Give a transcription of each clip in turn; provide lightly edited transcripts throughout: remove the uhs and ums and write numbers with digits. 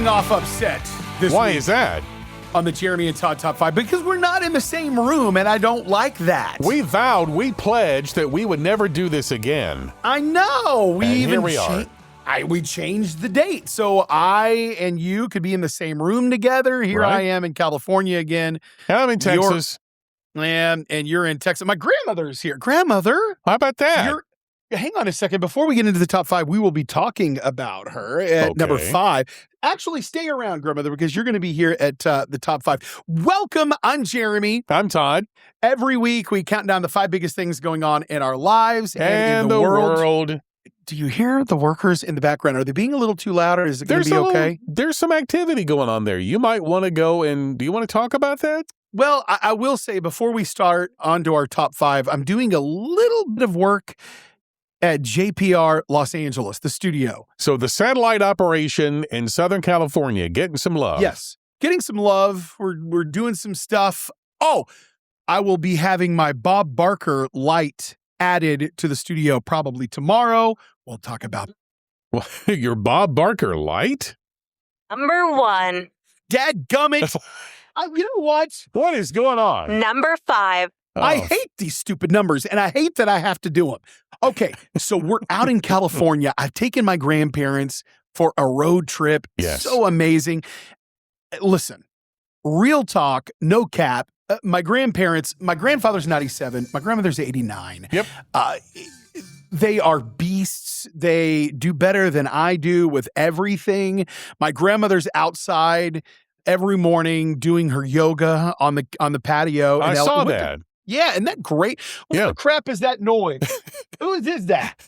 coming off upset this Why week is that? on the Jeremy and Todd Top 5 because we're not in the same room, and I don't like that. We pledged that we would never do this again. I know. Here we are. We changed the date. So I and you could be in the same room together. Here Right. I am in California again. I'm in Texas. And you're in Texas. My grandmother's here. Grandmother. How about that? Hang on a second. Before we get into the top 5, we will be talking about her at number 5. Actually, stay around, Grandmother, because you're going to be here at the top 5. Welcome. I'm Jeremy. I'm Todd. Every week, we count down the 5 biggest things going on in our lives and in the the world. world. Do you hear the workers in the background? Are they being a little too loud, or is it going to be okay? There's some activity going on there. You might want to go and... Do you want to talk about that? Well, I will say, before we start on to our top 5, I'm doing a little bit of work at JPR Los Angeles, the studio. So the satellite operation in Southern California, getting some love. Yes, getting some love. We're doing some stuff. Oh, I will be having my Bob Barker light added to the studio probably tomorrow. We'll talk about Your Bob Barker light? Number 1. Dadgummit. You know what? What is going on? Number 5. I hate these stupid numbers, and I hate that I have to do them. Okay, so we're out in California. I've taken my grandparents for a road trip. Yes. So amazing. Listen, real talk, no cap. My grandfather's 97. My grandmother's 89. Yep. They are beasts. They do better than I do with everything. My grandmother's outside every morning doing her yoga on the patio. I saw that. Yeah, isn't that great? What the crap is that noise? Who is that?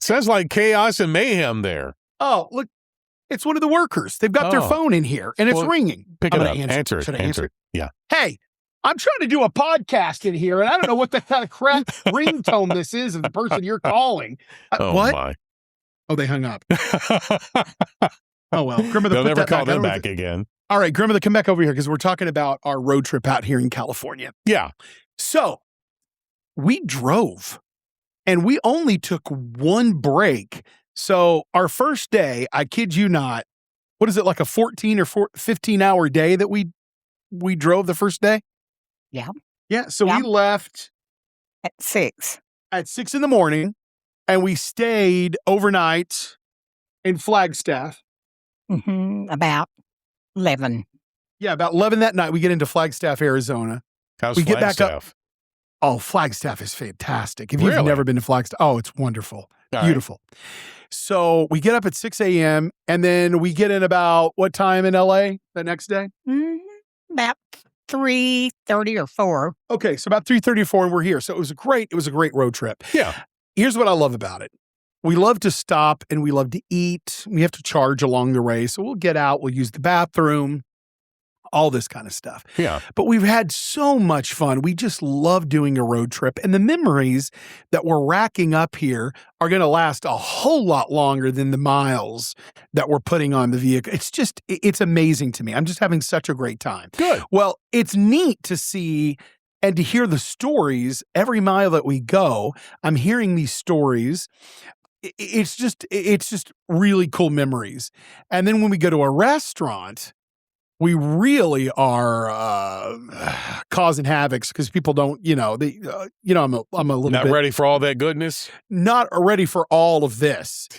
Sounds like chaos and mayhem there. Oh, look, it's one of the workers. They've got their phone in here, and it's ringing. Pick it up. Answer it. Should I answer it? Yeah. Hey, I'm trying to do a podcast in here, and I don't know what the kind of crap ringtone this is of the person you're calling. What? My. Oh, they hung up. Oh, well. Grandmother, They'll put never that call back. them back again. All right, Grandmother, come back over here because we're talking about our road trip out here in California. Yeah. So we drove and we only took one break. So our first day, I kid you not, what is it, like a 14 or 15-hour day that we drove the first day? Yeah. Yeah. So we left At 6. at 6 in the morning and we stayed overnight in Flagstaff. About 11. Yeah, about 11 that night, we get into Flagstaff, Arizona. How's We get back up. Flagstaff? Oh, Flagstaff is fantastic. If you've Really? never been to Flagstaff, oh, it's wonderful. All Beautiful. So we get up at 6 a.m. and then we get in about what time in LA the next day? About 3:30 or 4. Okay, so about 3:34 and we're here. So it was a great road trip. Yeah. Here's what I love about it. We love to stop and we love to eat. We have to charge along the way. So we'll get out, we'll use the bathroom, all this kind of stuff. Yeah. But we've had so much fun. We just love doing a road trip. And the memories that we're racking up here are going to last a whole lot longer than the miles that we're putting on the vehicle. It's amazing to me. I'm just having such a great time. Good. Well, it's neat to see and to hear the stories every mile that we go. I'm hearing these stories. It's just really cool memories. And then when we go to a restaurant, we really are causing havoc because people don't, I'm a little Not bit ready for all that goodness? not ready for all of this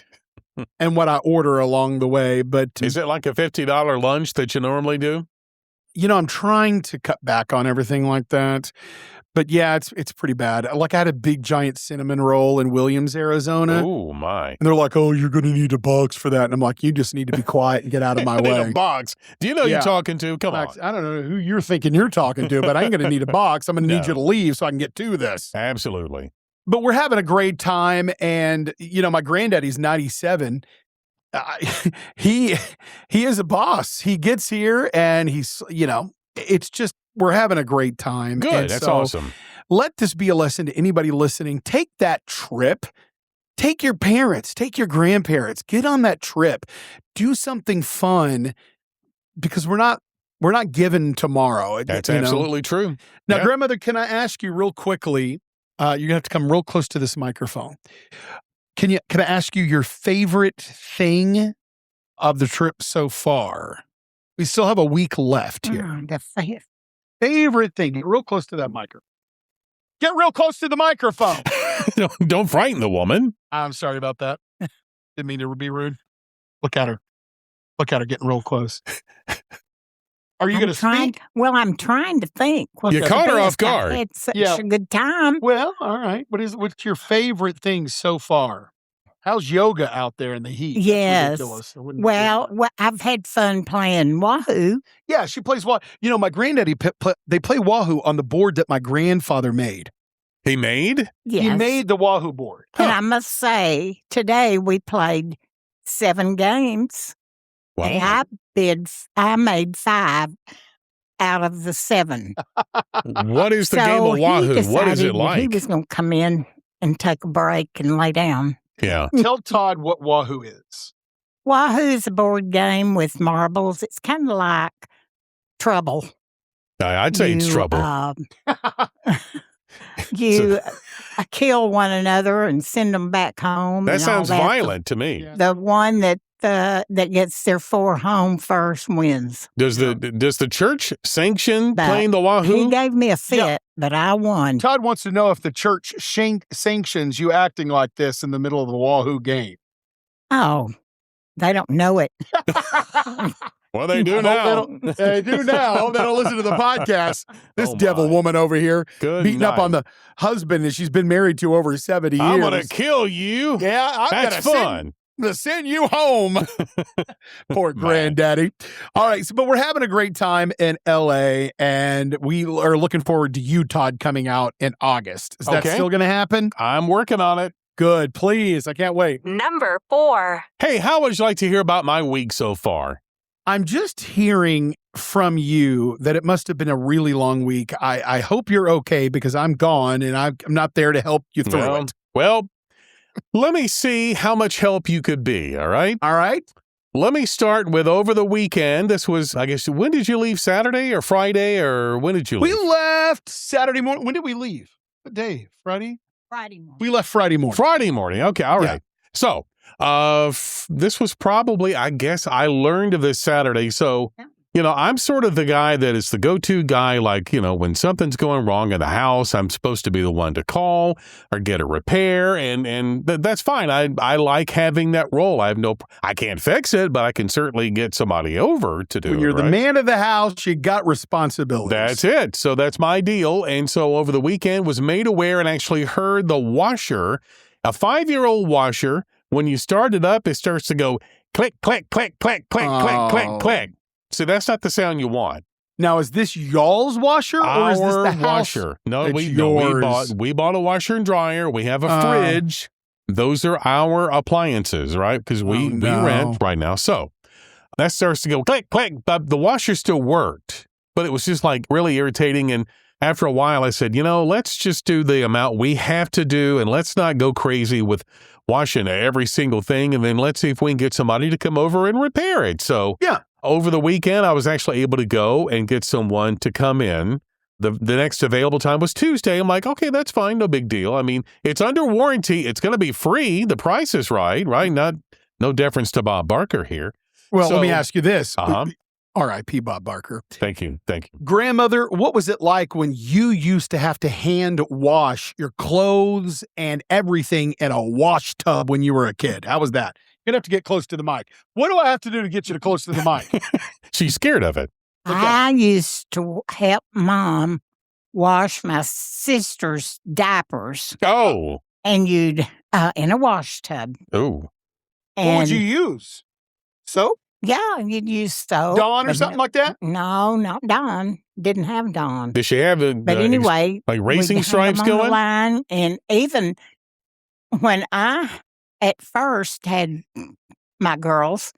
and what I order along the way. But Is it like a $50 lunch that you normally do? I'm trying to cut back on everything like that. But yeah, it's pretty bad. Like I had a big giant cinnamon roll in Williams, Arizona. Oh, my. And they're like, oh, you're going to need a box for that. And I'm like, you just need to be quiet and get out of my I need way. a box. Do you know who Yeah. you're talking to? Come on. I don't know who you're thinking you're talking to, but I ain't going to need a box. I'm going to need No. you to leave so I can get to this. Absolutely. But we're having a great time. And, my granddaddy's 97. He is a boss. He gets here and he's, it's just, we're having a great time. Good. And That's so awesome. Let this be a lesson to anybody listening. Take that trip. Take your parents, take your grandparents, get on that trip, do something fun because we're not given tomorrow. That's absolutely true. Now, Yeah. Grandmother, can I ask you real quickly? You're gonna have to come real close to this microphone. Can I ask you your favorite thing of the trip so far? We still have a week left here. Favorite thing. Get real close to that microphone. Get real close to the microphone. Don't frighten the woman. I'm sorry about that. Didn't mean to be rude. Look at her. Look at her getting real close. Are you going to speak? Well, I'm trying to think. You caught her off guard. I had such a good time. Well, all right. What's your favorite thing so far? How's yoga out there in the heat? Yes. That's ridiculous. Well, I've had fun playing Wahoo. Yeah, she plays Wahoo. You know, my granddaddy, they play Wahoo on the board that my grandfather made. He made? Yes. He made the Wahoo board. And I must say, today we played 7 games. Wow. And I made 5 out of the 7. What is the game of Wahoo? What is it like? He was going to come in and take a break and lay down. Yeah. Tell Todd what Wahoo is. Wahoo is a board game with marbles. It's kind of like Trouble. I'd say it's Trouble. You kill one another and send them back home. That sounds violent to me. Yeah. The one that gets their 4 home first wins. Does the church sanction playing the Wahoo? He gave me a fit, but I won. Todd wants to know if the church sanctions you acting like this in the middle of the Wahoo game. Oh, they don't know it. Well, they do now. They do now. They don't listen to the podcast. This devil woman over here beating up on the husband that she's been married to over 70 years. I'm going to kill you. Yeah, That's fun. To send you home. Poor granddaddy. All right, but we're having a great time in LA, and we are looking forward to you, Todd, coming out in August. Is that still going to happen? I'm working on it. Good, please. I can't wait. Number 4. Hey, how would you like to hear about my week so far? I'm just hearing from you that it must have been a really long week. I hope you're okay because I'm gone and I'm not there to help you through it. Well, let me see how much help you could be, all right? All right. Let me start with over the weekend. This was, I guess, when did you leave? Saturday or Friday, or when did you leave? We left Saturday morning. When did we leave? What day? Friday? Friday morning. We left Friday morning. Friday morning. Okay, all right. Yeah. So, this was probably, I guess, I learned of this Saturday. So, I'm sort of the guy that is the go-to guy, like, when something's going wrong in the house, I'm supposed to be the one to call or get a repair, and that's fine. I like having that role. I can't fix it, but I can certainly get somebody over to do it. When you're the man of the house, you got responsibilities. That's it. So that's my deal. And so over the weekend was made aware and actually heard the washer, a 5-year-old washer, when you start it up, it starts to go click, click, click, click, click, click, click, click. So that's not the sound you want. Now, is this y'all's washer or is this the house? Washer? No, it's we bought a washer and dryer. We have a fridge. Those are our appliances, right? Because we rent right now. So that starts to go click, click. But the washer still worked, but it was just like really irritating. And after a while, I said, let's just do the amount we have to do, and let's not go crazy with washing every single thing. And then let's see if we can get somebody to come over and repair it. So over the weekend, I was actually able to go and get someone to come in. The next available time was Tuesday. I'm like, okay, that's fine. No big deal. I mean, it's under warranty. It's going to be free. The price is right? No deference to Bob Barker here. Well, let me ask you this. R.I.P. Bob Barker. Thank you. Grandmother, what was it like when you used to have to hand wash your clothes and everything in a wash tub when you were a kid? How was that? You're going to have to get close to the mic. What do I have to do to get you close to the mic? She's scared of it. Okay. I used to help Mom wash my sister's diapers. Oh. And you'd, in a wash tub. Oh. What would you use? Soap? Yeah, you'd use soap. Dawn or something like that? No, not Dawn. Didn't have Dawn. Did she have But anyway, like racing stripes going? On the line, and even when I at first had my girls,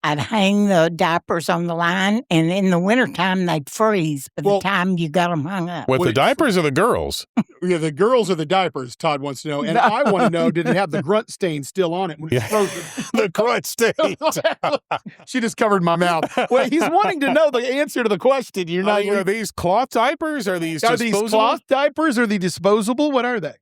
I'd hang the diapers on the line, and in the wintertime, they'd freeze by the time you got them hung up. With the diapers or the girls? Yeah, the girls or the diapers, Todd wants to know. And I want to know, did it have the grunt stain still on it when it's frozen? The grunt stain. She just covered my mouth. Well, he's wanting to know the answer to the question. You're not. Are these cloth diapers? Are these disposable? These cloth diapers? Are they disposable? What are they?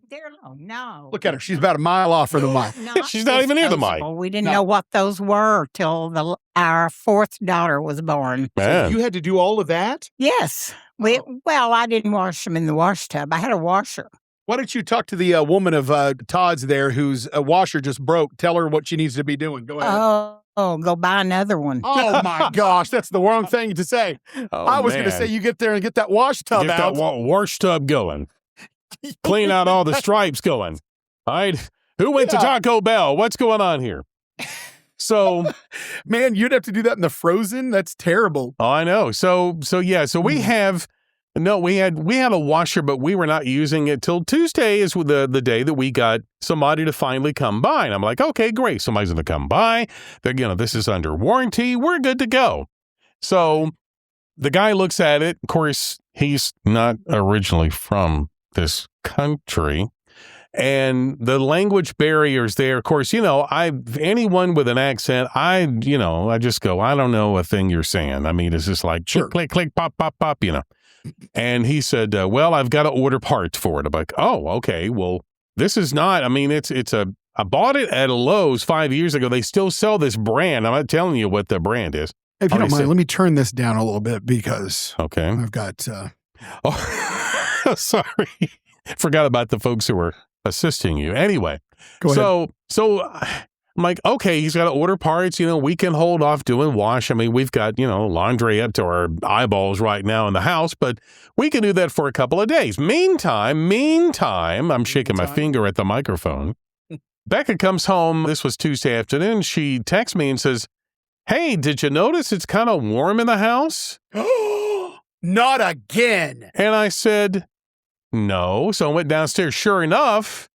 No. Look at her. She's about a mile off from the mic. She's not even near the mic. We didn't know what those were till our fourth daughter was born. Man. So you had to do all of that? Yes. Well, I didn't wash them in the wash tub. I had a washer. Why don't you talk to the woman of Todd's there whose washer just broke? Tell her what she needs to be doing. Go ahead. Oh, go buy another one. Oh, my gosh. That's the wrong thing to say. I was going to say you get there and get that wash tub out. Get that wash tub going. Clean out all the stripes going. All right. Who went to Taco Bell? What's going on here? So, man, you'd have to do that in the frozen. That's terrible. Oh, I know. So we have we had a washer, but we were not using it till Tuesday is the day that we got somebody to finally come by. And I'm like, okay, great. Somebody's going to come by. This is under warranty. We're good to go. So the guy looks at it. Of course, he's not originally from this country. And the language barriers there, of course, anyone with an accent, I just go, I don't know a thing you're saying. I mean, it's just like, click, click, click, pop, pop, pop, And he said, well, I've got to order parts for it. I'm like, oh, okay. Well, this is not, I mean, I bought it at a Lowe's 5 years ago. They still sell this brand. I'm not telling you what the brand is. If you don't mind, let me turn this down a little bit because I've got. Oh, sorry. Forgot about the folks who were assisting you. Anyway, so I'm like, okay, he's got to order parts. We can hold off doing wash. I mean, we've got, laundry up to our eyeballs right now in the house, but we can do that for a couple of days. Meantime, I'm shaking my finger at the microphone. Becca comes home. This was Tuesday afternoon. She texts me and says, hey, did you notice it's kind of warm in the house? Not again. And I said, no. So I went downstairs. Sure enough,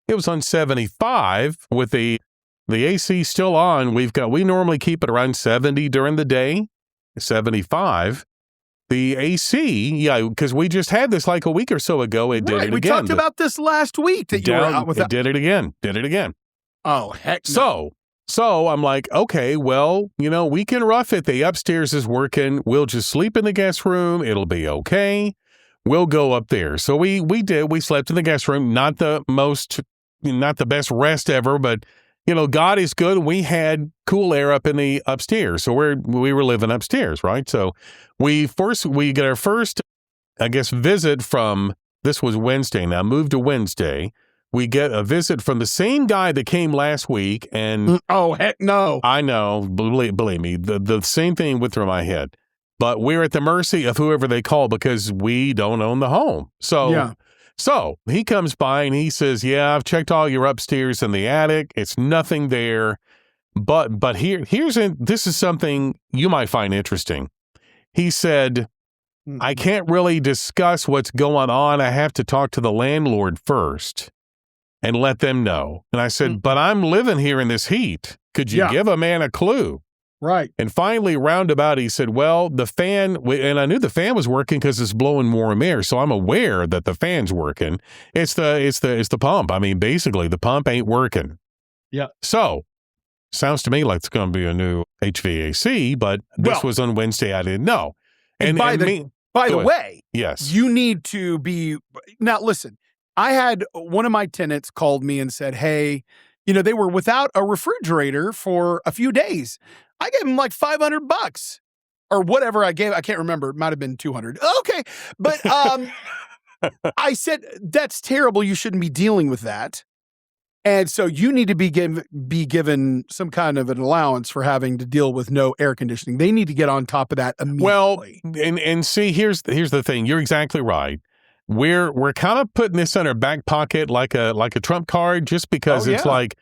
it was on 75 with the AC still on. We normally keep it around 70 during the day, 75. The AC, because we just had this like a week or so ago. It did it again. We talked about this last week that you were out with it. Did it again. Oh, heck no. So I'm like, okay, well, we can rough it. The upstairs is working. We'll just sleep in the guest room. It'll be okay. We'll go up there. So we did. We slept in the guest room. Not the best rest ever, but God is good. We had cool air up in the upstairs. So we were living upstairs, right? So we get our first, I guess, visit from, this was Wednesday. Now moved to Wednesday. We get a visit from the same guy that came last week. And oh, heck no. I know. Believe me, the same thing went through my head. But we're at the mercy of whoever they call because we don't own the home. So he comes by and he says, yeah, I've checked all your upstairs and the attic. It's nothing there. But this is something you might find interesting. He said, I can't really discuss what's going on. I have to talk to the landlord first and let them know. And I said, but I'm living here in this heat. Could you give a man a clue? Right. And finally, roundabout, he said, well, the fan, and I knew the fan was working because it's blowing warm air. So I'm aware that the fan's working. It's the pump. I mean, basically the pump ain't working. Yeah. So sounds to me like it's going to be a new HVAC, but this was on Wednesday. I didn't know. And by the way, yes, you need to be, now listen, I had one of my tenants called me and said, hey, they were without a refrigerator for a few days. I gave him like $500 or whatever I gave. I can't remember. It might have been 200. Okay. But I said, that's terrible. You shouldn't be dealing with that. And so you need to be given some kind of an allowance for having to deal with no air conditioning. They need to get on top of that immediately. Well, and see, here's the thing. You're exactly right. We're kind of putting this in our back pocket like a trump card, just because it's like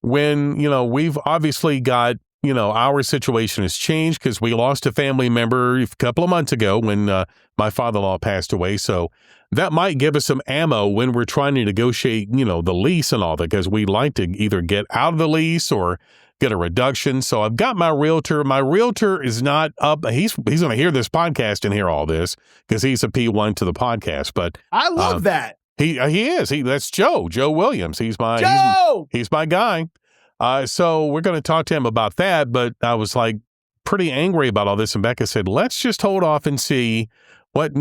when, we've obviously got, our situation has changed because we lost a family member a couple of months ago when my father-in-law passed away. So that might give us some ammo when we're trying to negotiate, the lease and all that, because we'd like to either get out of the lease or get a reduction. So I've got my realtor. My realtor is not up. He's going to hear this podcast and hear all this because he's a P1 to the podcast. But I love that. He is. That's Joe Williams. He's my he's my guy. So we're going to talk to him about that. But I was like pretty angry about all this, and Becca said, "Let's just hold off and see what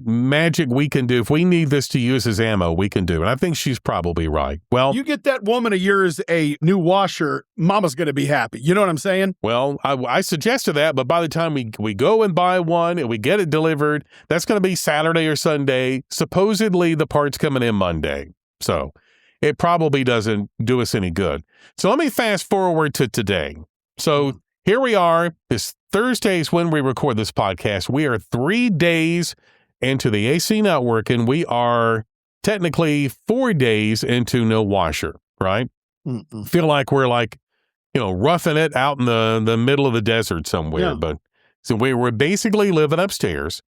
magic we can do. If we need this to use as ammo, we can do." And I think she's probably right. Well, you get that woman of yours a new washer, Mama's going to be happy. You know what I'm saying? Well, I suggested that, but by the time we go and buy one and we get it delivered, that's going to be Saturday or Sunday. Supposedly the part's coming in Monday. So it probably doesn't do us any good. So let me fast forward to today. So here we are. This Thursday's when we record this podcast. We are 3 days into the AC not working. We are technically 4 days into no washer, right? Feel like we're roughing it out in the middle of the desert somewhere. Yeah. But so we were basically living upstairs.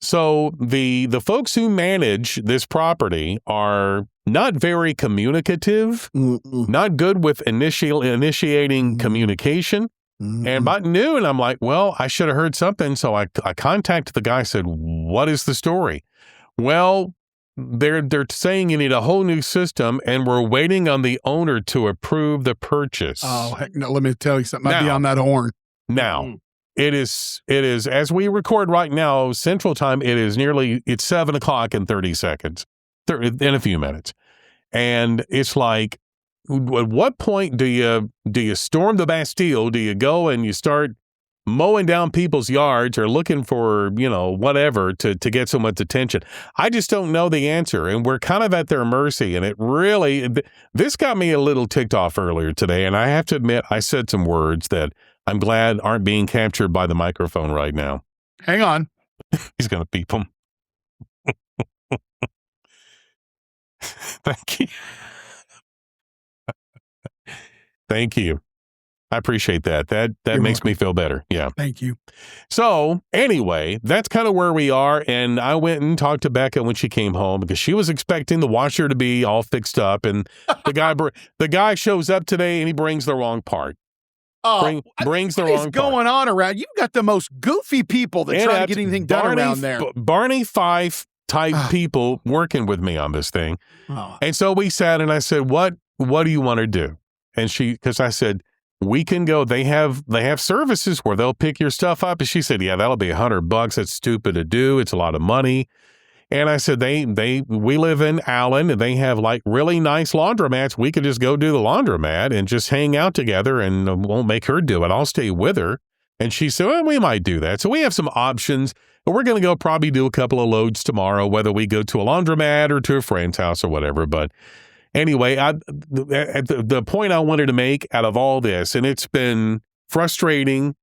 So the folks who manage this property are not very communicative, not good with initiating communication. And about noon, I'm like, well, I should have heard something. So I contacted the guy, said, what is the story? Well, they're saying you need a whole new system, and we're waiting on the owner to approve the purchase. Oh, heck no, let me tell you something. I'd be on that horn. Now, it is, as we record right now, Central Time, it's 7:00 in 30 seconds, in a few minutes. And it's like, at what point do you storm the Bastille? Do you go and you start mowing down people's yards or looking for, whatever to get someone's attention? I just don't know the answer. And we're kind of at their mercy. And it really, this got me a little ticked off earlier today. And I have to admit, I said some words that I'm glad aren't being captured by the microphone right now. Hang on. He's going to beep them. Thank you. Thank you. I appreciate that. That makes me feel better. Yeah. Thank you. So anyway, that's kind of where we are. And I went and talked to Becca when she came home because she was expecting the washer to be all fixed up. And the guy shows up today and he brings the wrong part. Oh, brings the wrong part. What is going on around? You've got the most goofy people that try to get anything done around there. Barney Fife type people working with me on this thing. Oh. And so we sat and I said, what do you want to do? And because I said, we can go, they have services where they'll pick your stuff up. And she said, yeah, that'll be $100. That's stupid to do. It's a lot of money. And I said, we live in Allen and they have like really nice laundromats. We could just go do the laundromat and just hang out together and won't make her do it. I'll stay with her. And she said, well, we might do that. So we have some options, but we're going to go probably do a couple of loads tomorrow, whether we go to a laundromat or to a friend's house or whatever. But anyway, the point I wanted to make out of all this, and it's been frustrating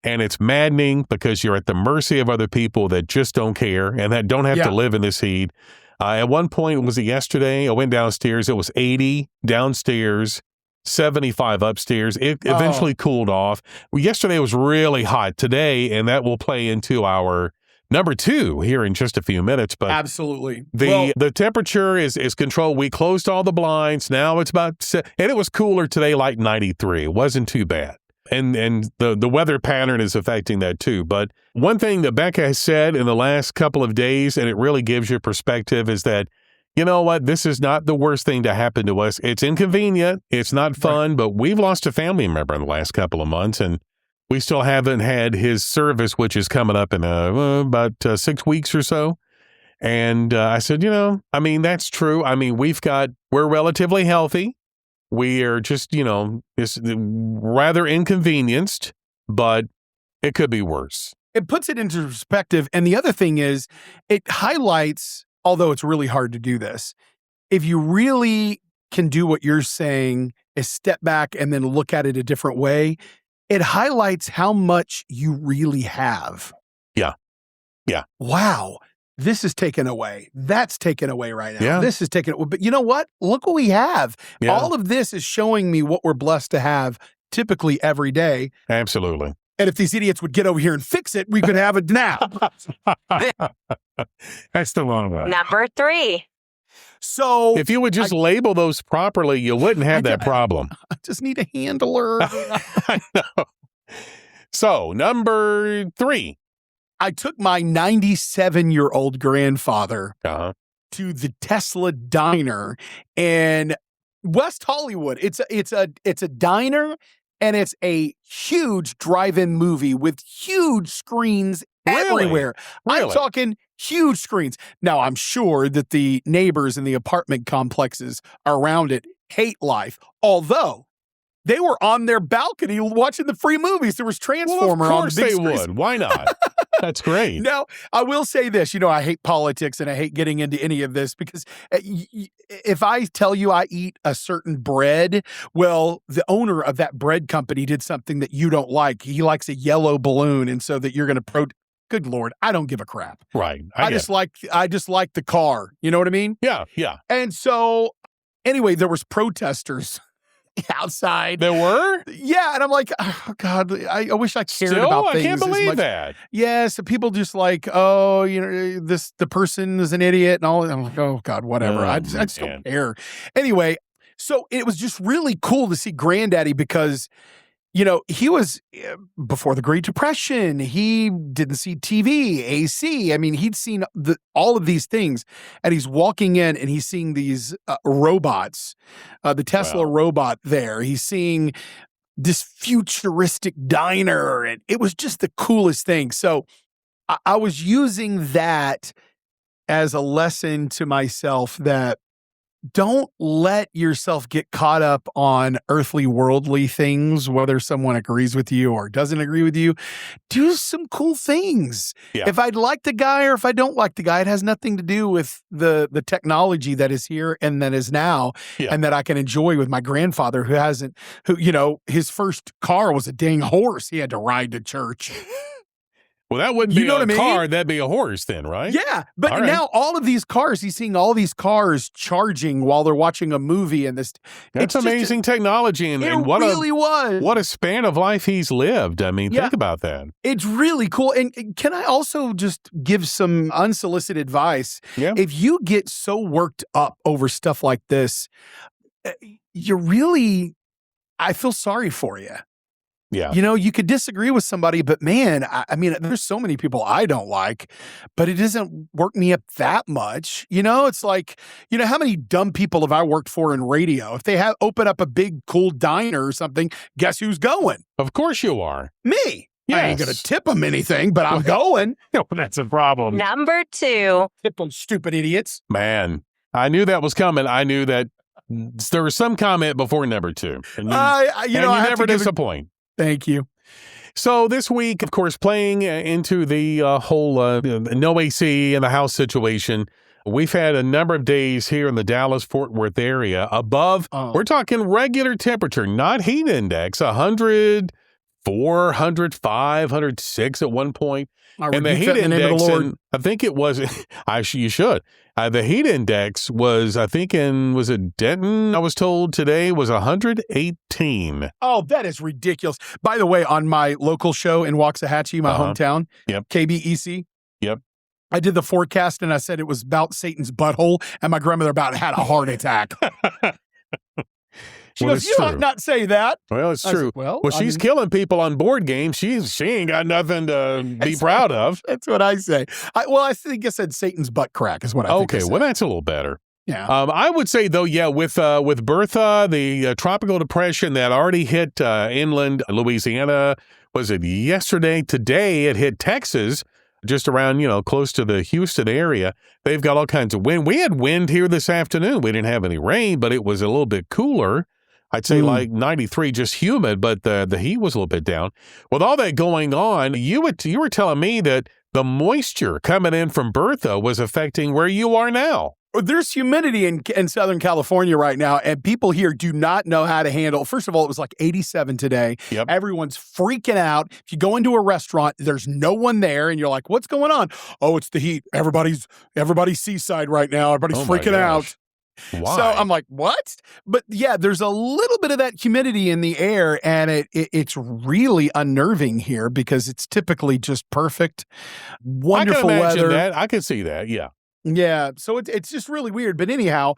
and it's maddening because you're at the mercy of other people that just don't care and that don't have to live in this heat. At one point, was it yesterday? I went downstairs. It was 80 downstairs, 75 upstairs. It eventually cooled off. Yesterday was really hot today, and that will play into our number 2 here in just a few minutes. But absolutely. The temperature is controlled. We closed all the blinds. Now it's and it was cooler today, like 93. It wasn't too bad. And the weather pattern is affecting that too. But one thing that Becca has said in the last couple of days, and it really gives you perspective, is that, you know what, this is not the worst thing to happen to us. It's inconvenient. It's not fun, but we've lost a family member in the last couple of months, and we still haven't had his service, which is coming up in about 6 weeks or so. And I said, that's true. I mean, we're relatively healthy. We are just, it's rather inconvenienced, but it could be worse. It puts it into perspective. And the other thing is, it highlights, although it's really hard to do this, if you really can do what you're saying, is step back and then look at it a different way, it highlights how much you really have. Yeah. Yeah. Wow. This is taken away. That's taken away right now. Yeah. This is taken away. But you know what? Look what we have. Yeah. All of this is showing me what we're blessed to have typically every day. Absolutely. And if these idiots would get over here and fix it, we could have it now. That's the long one. Number 3. So if you would just label those properly, you wouldn't have that problem. I just need a handler. I know. So number 3. I took my 97-year-old grandfather to the Tesla diner in West Hollywood. It's a diner, and it's a huge drive-in movie with huge screens everywhere. Really? I'm talking huge screens. Now, I'm sure that the neighbors in the apartment complexes around it hate life, although they were on their balcony watching the free movies. There was Transformer on the big Of course they screen. would. Why not? That's great. Now, I will say this. I hate politics and I hate getting into any of this because if I tell you I eat a certain bread, well, the owner of that bread company did something that you don't like. He likes a yellow balloon, and so that you're going to Good Lord, I don't give a crap. Right. I just like the car. You know what I mean? Yeah, yeah. And so, anyway, there was protesters outside. There were? Yeah, and I'm like, oh God, I wish I cared about things. I can't believe that. Yeah, so people just like, the person is an idiot and all. And I'm like, oh God, whatever. I just don't care. Anyway, so it was just really cool to see Granddaddy because he was before the Great Depression. He didn't see TV, AC. I mean, he'd seen all of these things, and he's walking in and he's seeing these robots, the Tesla robot there. He's seeing this futuristic diner, and it was just the coolest thing. So I was using that as a lesson to myself that don't let yourself get caught up on earthly, worldly things, whether someone agrees with you or doesn't agree with you. Do some cool things. Yeah. If I like the guy or if I don't like the guy, it has nothing to do with the technology that is here and that is now and that I can enjoy with my grandfather who his first car was a dang horse he had to ride to church. Well, that wouldn't be a car. That'd be a horse then, right? Yeah. But now all of these cars, he's seeing all these cars charging while they're watching a movie. And that's amazing technology. And what a span of life he's lived. I mean, think about that. It's really cool. And can I also just give some unsolicited advice? Yeah. If you get so worked up over stuff like this, I feel sorry for you. Yeah. You could disagree with somebody, but man, I mean, there's so many people I don't like, but it doesn't work me up that much. It's like, how many dumb people have I worked for in radio? If they open up a big, cool diner or something, guess who's going? Of course you are. Me. Yes. I ain't going to tip them anything, but I'm going. That's a problem. Number 2. Tip them, stupid idiots. Man, I knew that was coming. I knew that there was some comment before number 2. And you never disappoint. Thank you. So this week, of course, playing into the whole no AC in the house situation, we've had a number of days here in the Dallas-Fort Worth area above, we're talking regular temperature, not heat index, 104, 105, 106 at one point. And the heat index, I think it was, you should. The heat index was, I think was it Denton? I was told today was 118. Oh, that is ridiculous. By the way, on my local show in Waxahachie, my hometown, KBEC. Yep. I did the forecast and I said it was about Satan's butthole, and my grandmother about had a heart attack. She goes, you ought not say that. Well, it's true. Said, she's killing people on board games. She ain't got nothing to be proud of. That's what I say. I think I said Satan's butt crack is what I think. Okay, well, that's a little better. Yeah. I would say, though, with Bertha, the tropical depression that already hit inland Louisiana, was it yesterday? Today, it hit Texas, just around, close to the Houston area. They've got all kinds of wind. We had wind here this afternoon. We didn't have any rain, but it was a little bit cooler. I'd say like 93, just humid, but the heat was a little bit down. With all that going on, you were telling me that the moisture coming in from Bertha was affecting where you are now. There's humidity in Southern California right now, and people here do not know how to handle. First of all, it was like 87 today. Yep. Everyone's freaking out. If you go into a restaurant, there's no one there, and you're like, what's going on? Oh, it's the heat. Everybody's seaside right now. Everybody's freaking out. Why? So I'm like, what? But yeah, there's a little bit of that humidity in the air, and it's really unnerving here because it's typically just perfect, wonderful I can imagine weather. that. I can see that. Yeah. Yeah. So it's just really weird. But anyhow,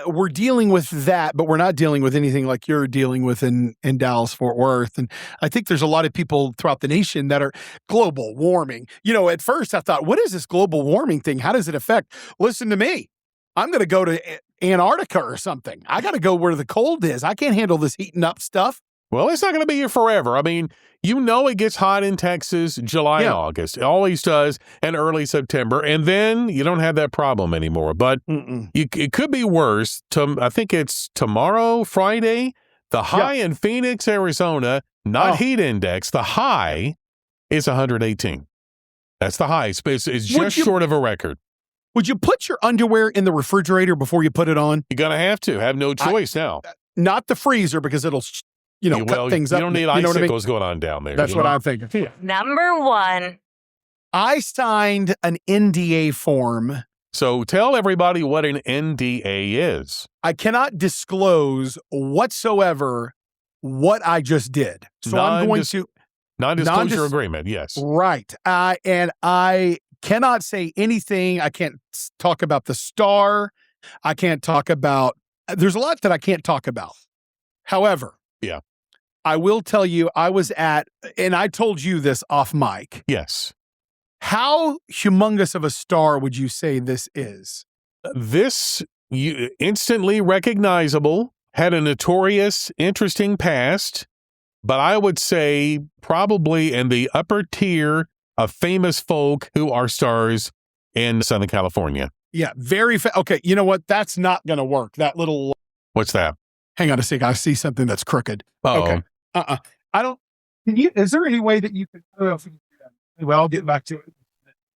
we're dealing with that, but we're not dealing with anything like you're dealing with in Dallas, Fort Worth. And I think there's a lot of people throughout the nation that are global warming. At first I thought, what is this global warming thing? How does it affect? Listen to me. I'm going to go to Antarctica or something. I got to go where the cold is. I can't handle this heating up stuff. Well, it's not going to be here forever. I mean, it gets hot in Texas, July and August. It always does, and early September. And then you don't have that problem anymore. But it could be worse. I think it's tomorrow, Friday. The high in Phoenix, Arizona, not heat index. The high is 118. That's the high. It's just short of a record. Would you put your underwear in the refrigerator before you put it on? You're going to have to. Have no choice now. Not the freezer, because it'll cut things up. You don't need icicles going on down there. That's what I'm thinking. Yeah. Number 1. I signed an NDA form. So tell everybody what an NDA is. I cannot disclose whatsoever what I just did. So I'm going to... Non-disclosure agreement, yes. Right. And I cannot say anything. I can't talk about the star. I can't talk about... There's a lot that I can't talk about. However... Yeah. I will tell you, I was at, and I told you this off mic. Yes. How humongous of a star would you say this is? This, instantly recognizable, had a notorious, interesting past, but I would say probably in the upper tier of famous folk who are stars in Southern California. Yeah, very okay, you know what? That's not going to work. That little... What's that? Hang on a second. I see something that's crooked. Uh-oh. Okay. I don't... Is there any way that you could... Well, I'll get back to it.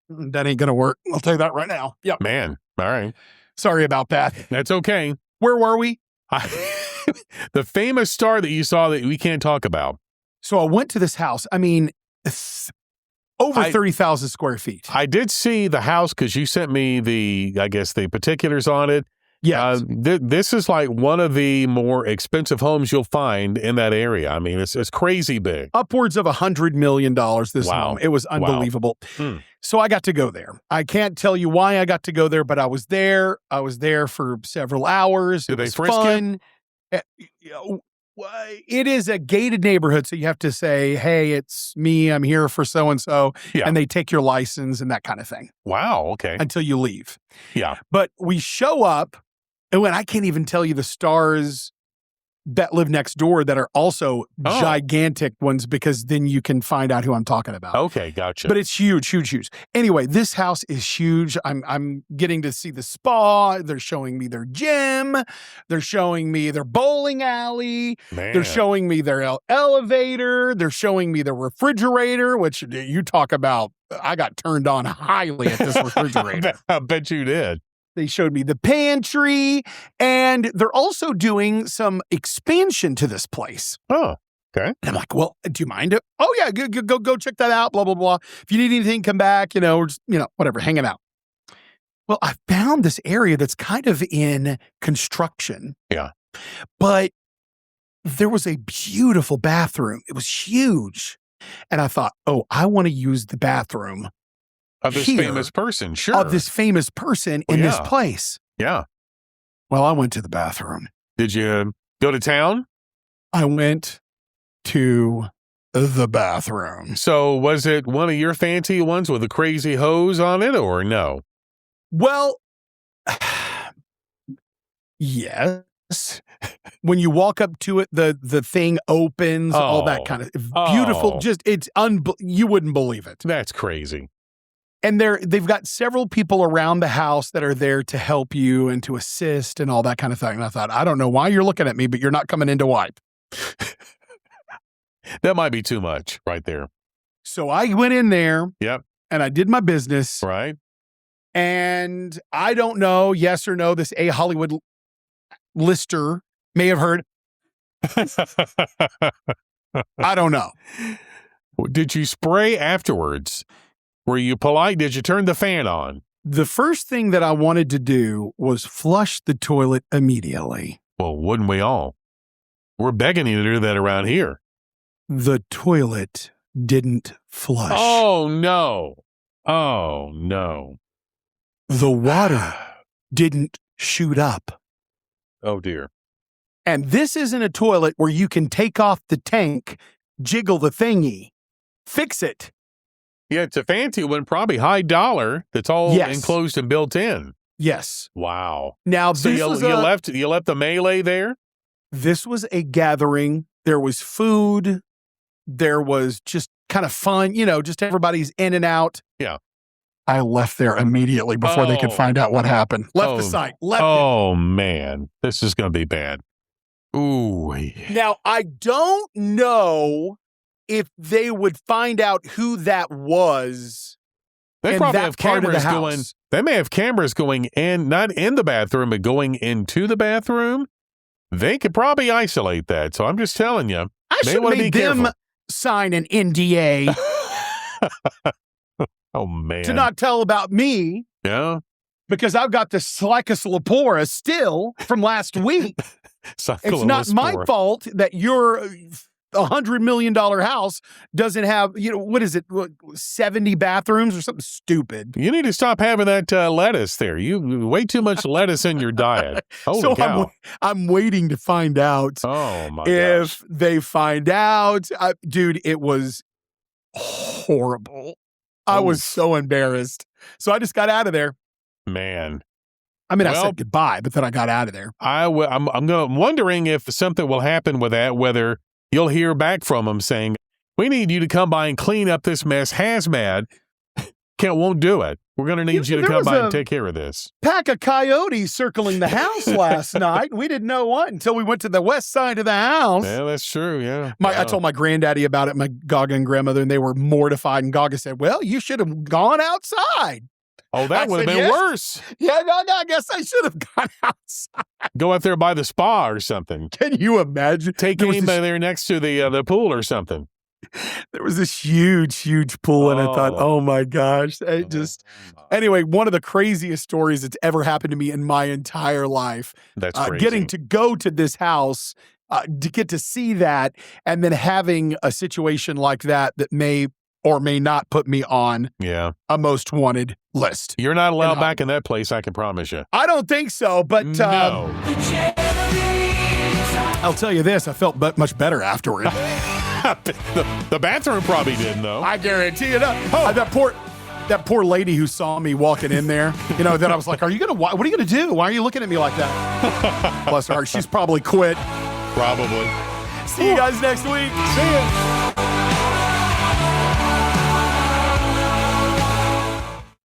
That ain't going to work. I'll tell you that right now. Yep. Man. All right. Sorry about that. That's okay. Where were we? The famous star that you saw that we can't talk about. So I went to this house. I mean, over 30,000 square feet. I did see the house because you sent me the particulars on it. Yes. This is like one of the more expensive homes you'll find in that area. I mean, it's crazy big. Upwards of $100 million this home. It was unbelievable. Wow. So I got to go there. I can't tell you why I got to go there, but I was there. I was there for several hours. Did they frisk fun. It is a gated neighborhood, so you have to say, hey, it's me. I'm here for so-and-so. Yeah. And they take your license and that kind of thing. Wow. Okay. Until you leave. Yeah. But we show up. And when I can't even tell you the stars that live next door that are also gigantic ones, because then you can find out who I'm talking about. Okay, gotcha. But it's huge, huge, huge. Anyway, this house is huge. I'm getting to see the spa. They're showing me their gym. They're showing me their bowling alley. Man. They're showing me their elevator. They're showing me their refrigerator, which you talk about. I got turned on highly at this refrigerator. I bet you did. They showed me the pantry, and they're also doing some expansion to this place. Oh, okay. And I'm like, well, do you mind? Oh, yeah, go check that out, blah, blah, blah. If you need anything, come back, or just, whatever, hanging out. Well, I found this area that's kind of in construction. Yeah. But there was a beautiful bathroom. It was huge. And I thought, I want to use the bathroom. Of this famous person, sure. Of this famous person in this place. Yeah. Well, I went to the bathroom. Did you go to town? I went to the bathroom. So was it one of your fancy ones with a crazy hose on it or no? Well, yes. When you walk up to it, the thing opens, all that kind of beautiful. Just you wouldn't believe it. That's crazy. And they've got several people around the house that are there to help you and to assist and all that kind of thing. And I thought, I don't know why you're looking at me, but you're not coming in to wipe. That might be too much right there. So I went in there. Yep. And I did my business. Right. And I don't know, yes or no, this A Hollywood lister may have heard. I don't know. Did you spray afterwards? Were you polite? Did you turn the fan on? The first thing that I wanted to do was flush the toilet immediately. Well, wouldn't we all? We're begging you to do that around here. The toilet didn't flush. Oh, no. Oh, no. The water didn't shoot up. Oh, dear. And this isn't a toilet where you can take off the tank, jiggle the thingy, fix it. Yeah, it's a fancy one, probably high dollar. That's all enclosed and built in. Yes. Wow. Now, so you left the melee there? This was a gathering. There was food. There was just kind of fun, just everybody's in and out. Yeah. I left there immediately before they could find out what happened. Left the site. Left it. Man. This is going to be bad. Ooh. Now, I don't know if they would find out who that was. They probably have cameras going. They may have cameras going in, not in the bathroom, but going into the bathroom. They could probably isolate that. So I'm just telling you. I should make them sign an NDA. Oh, man. To not tell about me. Yeah. Because I've got the Cyclospora still from last week. It's not my fault that your $100 million house doesn't have, what is it, 70 bathrooms or something stupid. You need to stop having that lettuce there. You way too much lettuce in your diet. Holy cow. I'm waiting to find out if they find out. Dude, it was horrible. I was so embarrassed. So I just got out of there. Man. I mean, I said goodbye, but then I got out of there. I'm wondering if something will happen with that, whether you'll hear back from them saying, we need you to come by and clean up this mess. Hazmat won't do it. We're going to need you to come by and take care of this. Pack of coyotes circling the house last night. We didn't know what until we went to the west side of the house. Yeah, that's true. Yeah. I told my granddaddy about it, my Gaga and grandmother, and they were mortified. And Gaga said, well, you should have gone outside. Oh, that would have been worse. Yeah, no, I guess I should have gone outside. Go out there by the spa or something. Can you imagine? Take anybody there next to the pool or something. There was this huge pool, and I thought, oh my gosh. Anyway, one of the craziest stories that's ever happened to me in my entire life. That's crazy. Getting to go to this house, to get to see that, and then having a situation like that may or may not put me on a most wanted list. You're not allowed back in that place, I can promise you. I don't think so, but no. I'll tell you this, I felt much better afterward. The bathroom probably didn't, though. I guarantee it. That poor lady who saw me walking in there, then I was like, what are you going to do? Why are you looking at me like that? Bless her heart. She's probably quit. Probably. See you guys next week. See ya.